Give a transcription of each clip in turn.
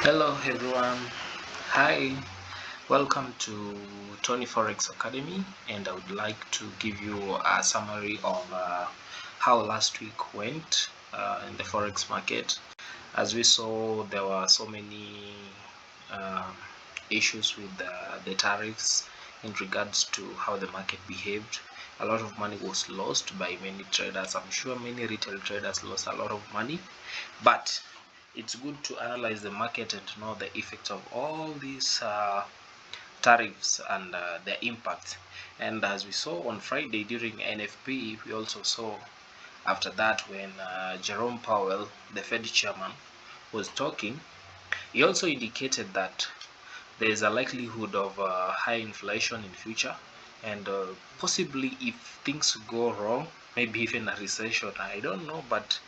Hello everyone. Hi, welcome to Tony Forex Academy, and I would like to give you a summary of how last week went in the forex market. As we saw, there were so many uh, issues with the tariffs in regards to how the market behaved. A lot of money was lost by many traders. I'm sure many retail traders lost a lot of money, but it's good to analyze the market and to know the effects of all these tariffs and their impact. And as we saw on Friday during NFP, we also saw after that when Jerome Powell, the Fed chairman, was talking, he also indicated that there is a likelihood of high inflation in future, and possibly if things go wrong, maybe even a recession. I don't know, but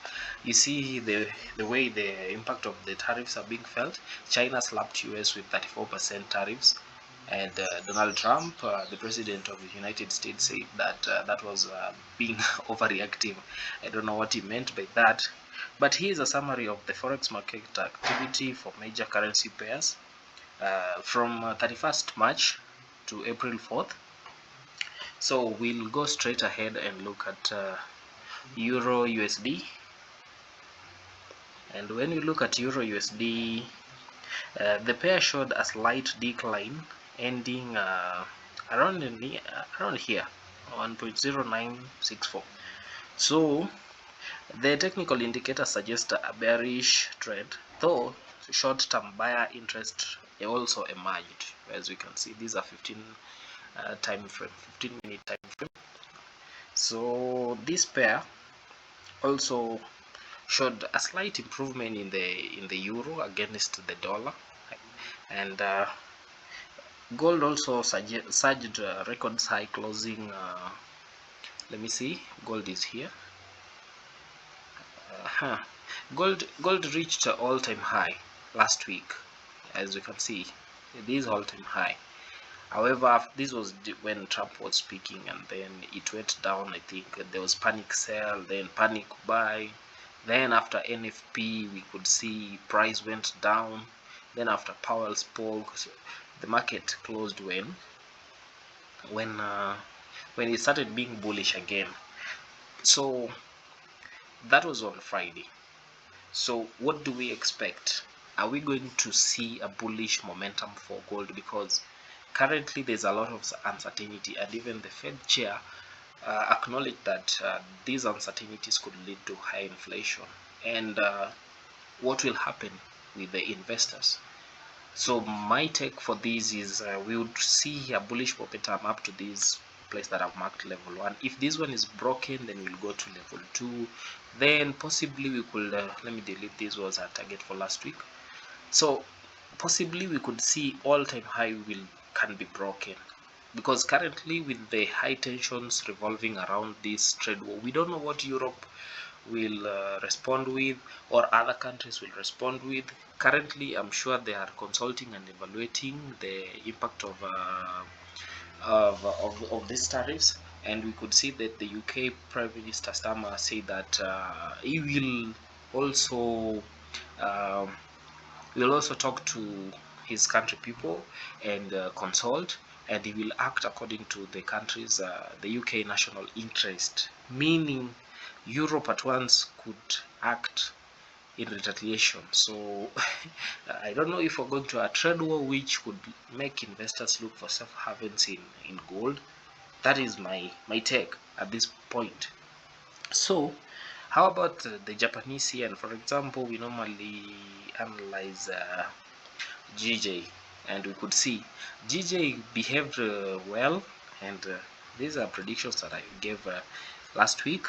you see the way the impact of the tariffs are being felt. China slapped US with 34% tariffs, and Donald Trump, the president of the United States, said that that was being overreactive. I don't know what he meant by that, but here's a summary of the forex market activity for major currency pairs from 31st March to April 4th. So we'll go straight ahead and look at Euro USD. And when you look at Euro USD, the pair showed a slight decline, ending around here, 1.0964. So the technical indicator suggests a bearish trend, though short-term buyer interest also emerged. As we can see, these are 15 15-minute time frame. So this pair also showed a slight improvement in the euro against the dollar, and gold also surged record high, closing. Let me see. Gold is here. Gold reached an all-time high last week, as you can see. This all-time high. However, this was when Trump was speaking, and then it went down. I think there was panic sell, then panic buy. Then after NFP, we could see price went down. Then after Powell spoke, the market closed when it started being bullish again. So that was on Friday. So what do we expect? Are we going to see a bullish momentum for gold? Because currently there's a lot of uncertainty, and even the Fed chair acknowledged that these uncertainties could lead to high inflation, and what will happen with the investors. So my take for this is we would see a bullish momentum up to this place that I've marked level 1. If this one is broken, then we'll go to level 2. Then possibly we could let me delete this, was our target for last week. So possibly we could see all-time high can be broken, because currently with the high tensions revolving around this trade war, we don't know what Europe will respond with, or other countries will respond with. Currently, I'm sure they are consulting and evaluating the impact of these tariffs, and we could see that the UK Prime Minister Starmer said that he also um, will also talk to his country people and consult, and he will act according to the country's the UK national interest, meaning Europe at once could act in retaliation. So I don't know if we're going to a trade war which could make investors look for safe havens in gold. That is my take at this point. So how about the Japanese yen? For example, we normally analyze GJ, and we could see GJ behaved well, and these are predictions that I gave last week.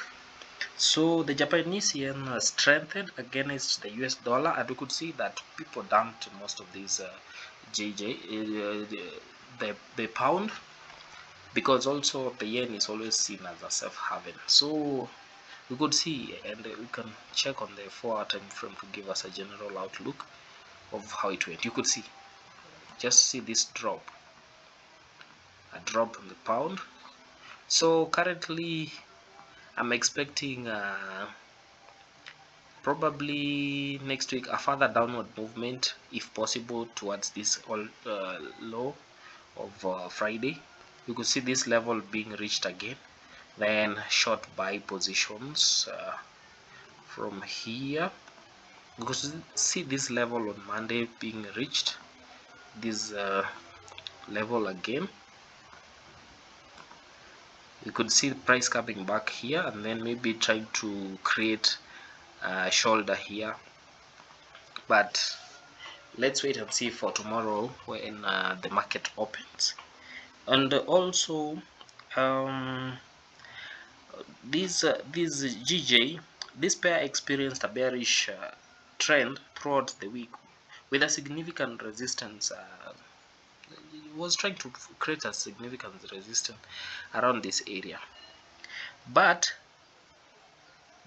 So the Japanese yen strengthened against the US dollar, and we could see that people dumped most of these JJ, the pound, because also the yen is always seen as a safe haven. So we could see, and we can check on the 4-hour time frame to give us a general outlook of how it went. You could see, just see this drop, a drop in the pound. So currently I'm expecting probably next week a further downward movement if possible towards this low of Friday. You could see this level being reached again, then short buy positions from here. You could see this level on Monday being reached, this level again. You could see the price coming back here and then maybe trying to create a shoulder here, but let's wait and see for tomorrow when the market opens. And also this GJ, this pair experienced a bearish trend throughout the week with a significant resistance. It was trying to create a significant resistance around this area, but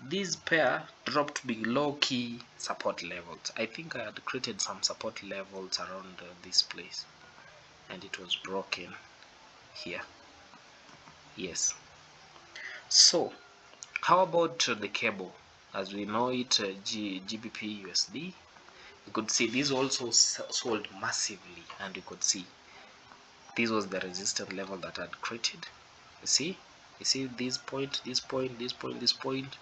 this pair dropped below key support levels. I think I had created some support levels around this place, and it was broken here. Yes. So how about the cable as we know it, GBP USD? You could see this also sold massively, and you could see this was the resistance level that I had created. You see this point, this point, this point, this point,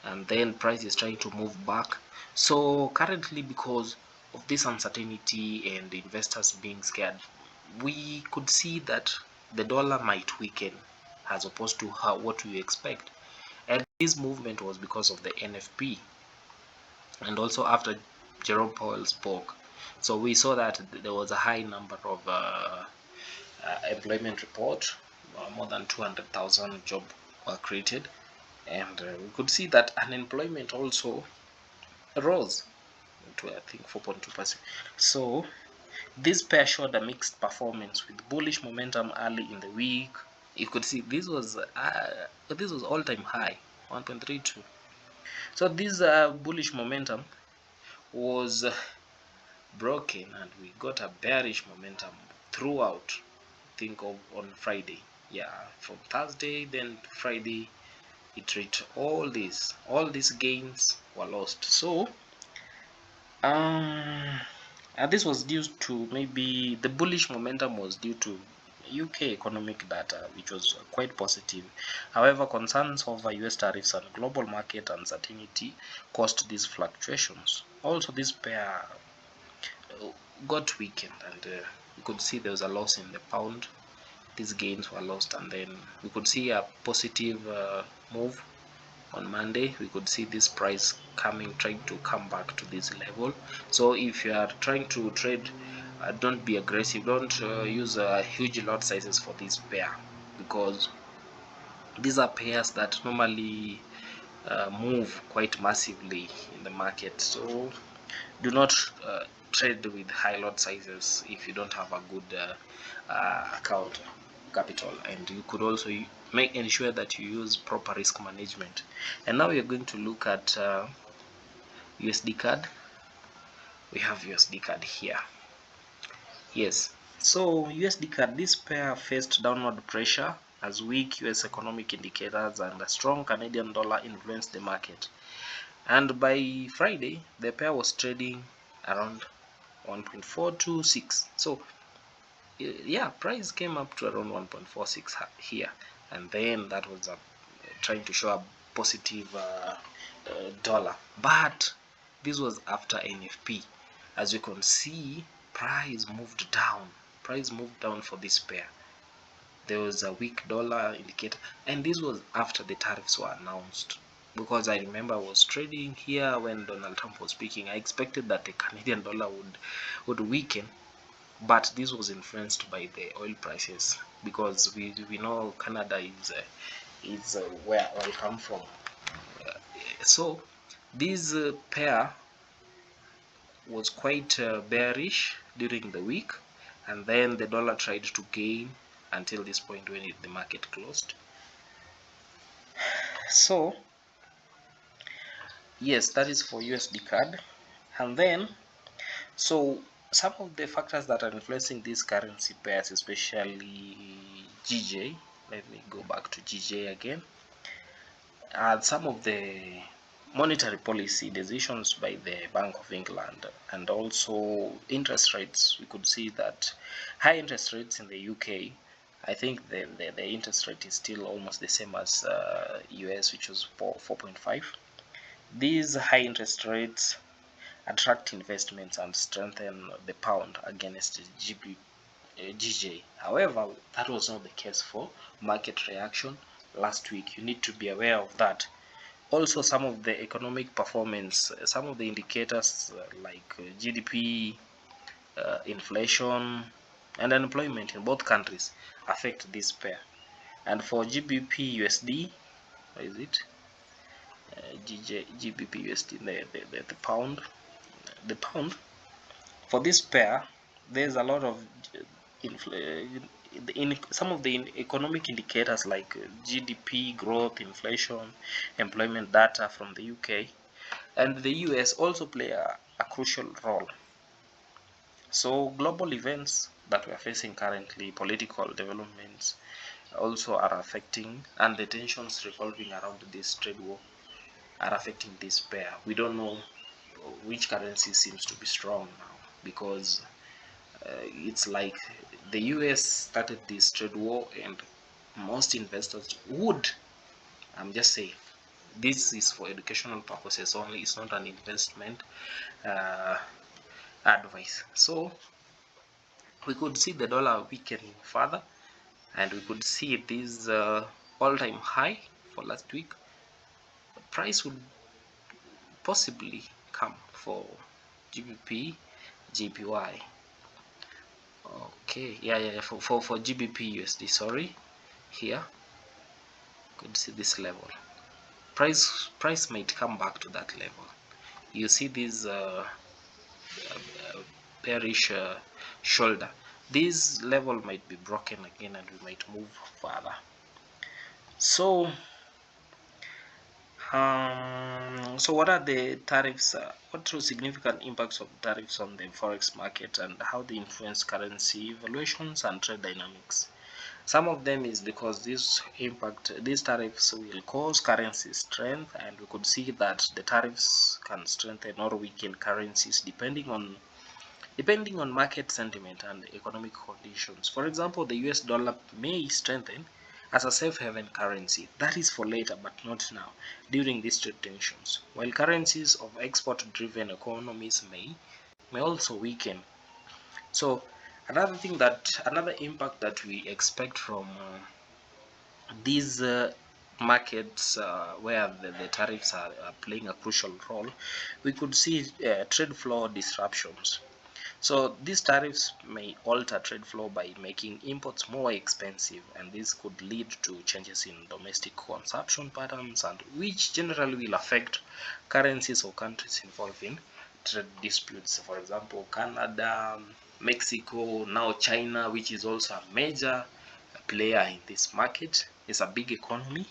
and then price is trying to move back. So currently, because of this uncertainty and investors being scared, we could see that the dollar might weaken as opposed to what we expect. And this movement was because of the NFP, and also after Jerome Powell spoke. So we saw that there was a high number of employment report, more than 200,000 jobs were created, and we could see that unemployment also rose to I think 4.2%. So this pair showed a mixed performance with bullish momentum early in the week. You could see this was all-time high, 1.32. So this bullish momentum was broken, and we got a bearish momentum throughout. Think of on Friday, yeah, from Thursday then Friday, it reached all these gains were lost. So and this was due to, maybe the bullish momentum was due to UK economic data, which was quite positive. However, concerns over US tariffs and global market uncertainty caused these fluctuations. Also, this pair got weakened, and you could see there was a loss in the pound. These gains were lost, and then we could see a positive move on Monday. We could see this price trying to come back to this level. So if you are trying to trade, don't be aggressive. Don't use huge lot sizes for this pair, because these are pairs that normally move quite massively in the market. So do not trade with high lot sizes if you don't have a good account capital, and you could also ensure that you use proper risk management. And now we're going to look at USD card. We have USD card here. Yes, so USD card, this pair faced downward pressure as weak US economic indicators and a strong Canadian dollar influenced the market. And by Friday, the pair was trading around 1.426. So yeah, price came up to around 1.46 here, and then that was trying to show a positive dollar, but this was after NFP. As you can see, price moved down for this pair. There was a weak dollar indicator, and this was after the tariffs were announced, because I remember I was trading here when Donald Trump was speaking. I expected that the Canadian dollar would weaken, but this was influenced by the oil prices, because we know Canada is where oil come from. So this pair was quite bearish during the week, and then the dollar tried to gain until this point when the market closed. So yes, that is for USD card. And then, so some of the factors that are influencing these currency pairs, especially GJ, let me go back to GJ again. Some of the monetary policy decisions by the Bank of England, and also interest rates. We could see that high interest rates in the UK, I think the interest rate is still almost the same as US, which was 4.5. These high interest rates attract investments and strengthen the pound against GJ. However, that was not the case for market reaction last week. You need to be aware of that. Also, some of the economic performance, some of the indicators like GDP, inflation, and unemployment in both countries affect this pair. And for GBP USD, what is it? GBP USD, the pound. The pound, for this pair, there's a lot of in some of the economic indicators like GDP growth, inflation, employment data from the UK and the US also play a crucial role. So global events that we are facing currently, political developments also are affecting, and the tensions revolving around this trade war are affecting this pair. We don't know which currency seems to be strong now, because it's like the US started this trade war, and most investors would, I'm just saying, this is for educational purposes only, it's not an investment advice. So we could see the dollar weakening further, and we could see this all-time high for last week. The price would possibly come for GBP JPY. Okay, yeah, for GBP USD, sorry. Here you could see this level. Price might come back to that level. You see this bearish shoulder. This level might be broken again, and we might move further. So so what are the tariffs? What are significant impacts of tariffs on the forex market, and how they influence currency valuations and trade dynamics? Some of them is because these tariffs will cause currency strength, and we could see that the tariffs can strengthen or weaken currencies depending on market sentiment and economic conditions. For example, the US dollar may strengthen as a safe haven currency. That is for later, but not now, during these trade tensions. While currencies of export-driven economies may also weaken. So another impact that we expect from these markets where the tariffs are playing a crucial role, we could see trade flow disruptions. So these tariffs may alter trade flow by making imports more expensive, and this could lead to changes in domestic consumption patterns, and which generally will affect currencies or countries involved in trade disputes. For example, Canada, Mexico, now China, which is also a major player in this market, is a big economy.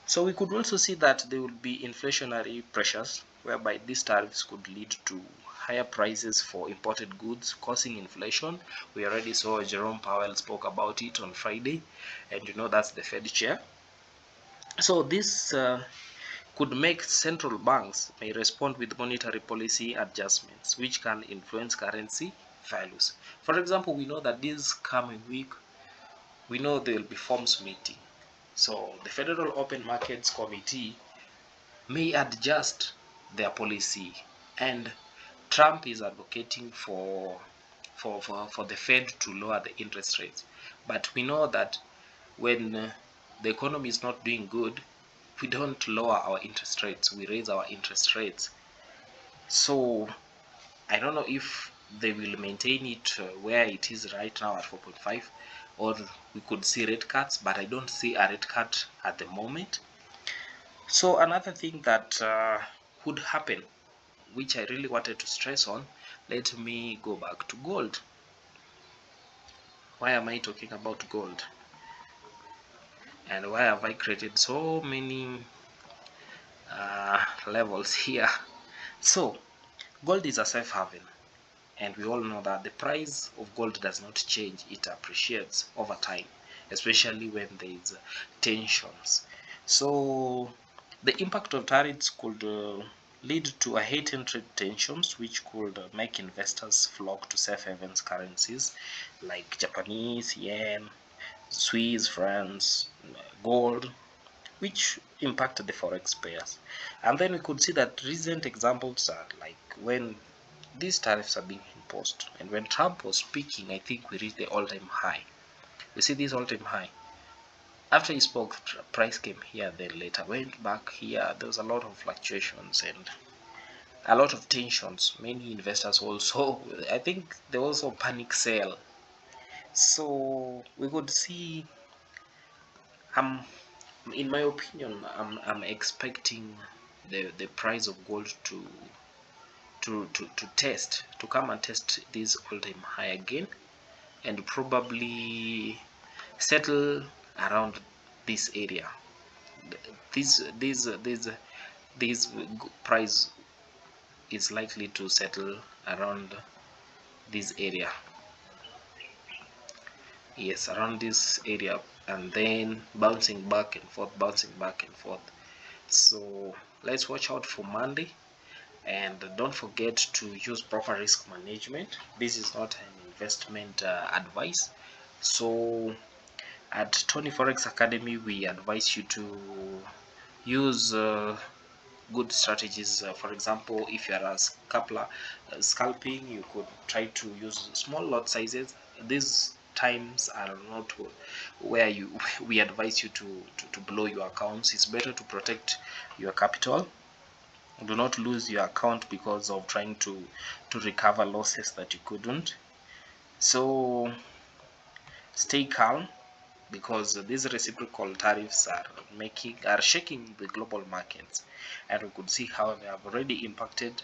So we could also see that there will be inflationary pressures, whereby these tariffs could lead to higher prices for imported goods, causing inflation. We already saw Jerome Powell spoke about it on Friday, and you know that's the Fed chair. So this could make central banks may respond with monetary policy adjustments, which can influence currency values. For example, we know that this coming week, we know there will be FOMC meeting. So the Federal Open Markets Committee may adjust their policy, and Trump is advocating for the Fed to lower the interest rates. But we know that when the economy is not doing good, we don't lower our interest rates, we raise our interest rates. So I don't know if they will maintain it where it is right now at 4.5, or we could see rate cuts, but I don't see a rate cut at the moment. So another thing that could happen, which I really wanted to stress on, let me go back to gold. Why am I talking about gold? And why have I created so many levels here? So gold is a safe haven, and we all know that the price of gold does not change, it appreciates over time, especially when there is tensions. So The impact of tariffs could lead to a heightened trade tensions, which could make investors flock to safe havens currencies like Japanese yen, Swiss francs, gold, which impacted the forex pairs. And then we could see that recent examples are like when these tariffs are being imposed, and when Trump was speaking, I think we reached the all-time high. You see this all-time high. After he spoke, price came here, then later went back here. There was a lot of fluctuations and a lot of tensions. Many investors also, I think there was also panic sell. So we could see, in my opinion, I'm expecting the price of gold to come and test this all-time high again, and probably settle around this area. This price is likely to settle around this area. Yes, around this area, and then bouncing back and forth, bouncing back and forth. So let's watch out for Monday, and don't forget to use proper risk management. This is not an investment advice. So at Tony Forex Academy, we advise you to use good strategies. For example, if you are a scalper, scalping, you could try to use small lot sizes. These times are not where we advise you to blow your accounts. It's better to protect your capital. Do not lose your account because of trying to recover losses that you couldn't. So stay calm, because these reciprocal tariffs are shaking the global markets, and we could see how they have already impacted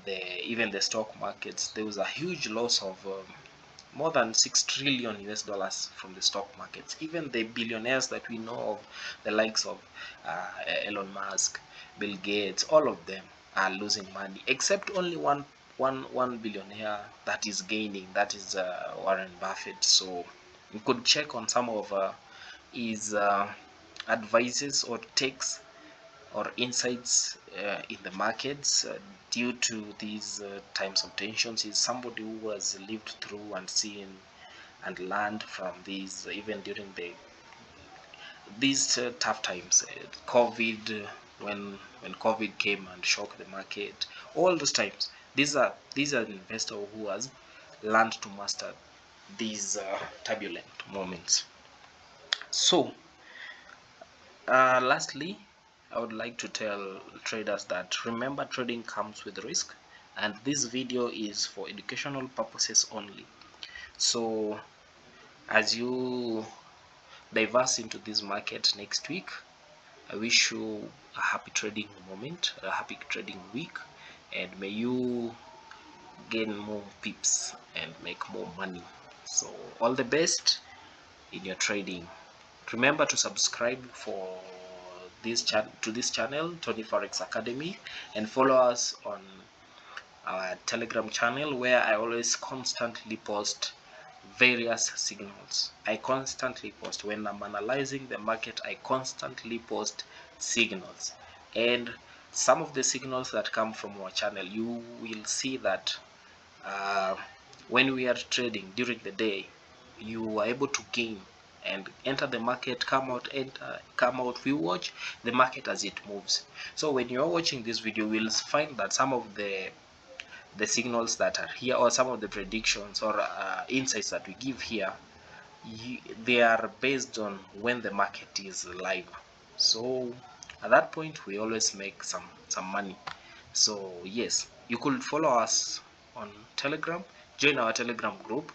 even the stock markets. There was a huge loss of more than 6 trillion US dollars from the stock markets. Even the billionaires that we know of, the likes of Elon Musk, Bill Gates, all of them are losing money, except only one billionaire that is gaining, that is Warren Buffett. So you could check on some of his advices or takes or insights in the markets due to these times of tensions. He's somebody who has lived through and seen and learned from these, even during these tough times. COVID, when COVID came and shocked the market, all those times. These are an investor who has learned to master these turbulent moments. So lastly, I would like to tell traders that remember, trading comes with risk, and this video is for educational purposes only. So as you diverse into this market next week, I wish you a happy trading moment, a happy trading week, and may you gain more pips and make more money. So all the best in your trading. Remember to subscribe for this channel, Tony Forex Academy, and follow us on our Telegram channel, where I always constantly post various signals. I constantly post when I'm analyzing the market. I constantly post signals, and some of the signals that come from our channel, you will see that when we are trading during the day, you are able to gain and enter the market, come out, enter, come out. We watch the market as it moves. So when you are watching this video, you will find that some of the signals that are here, or some of the predictions or insights that we give here, they are based on when the market is live. So at that point, we always make some money. So yes, you could follow us on Telegram, join our Telegram group,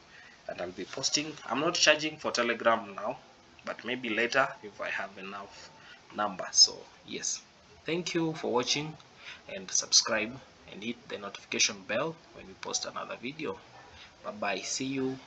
and I'll be posting. I'm not charging for Telegram now, but maybe later if I have enough number. So yes, thank you for watching, and subscribe and hit the notification bell when we post another video. Bye bye, see you.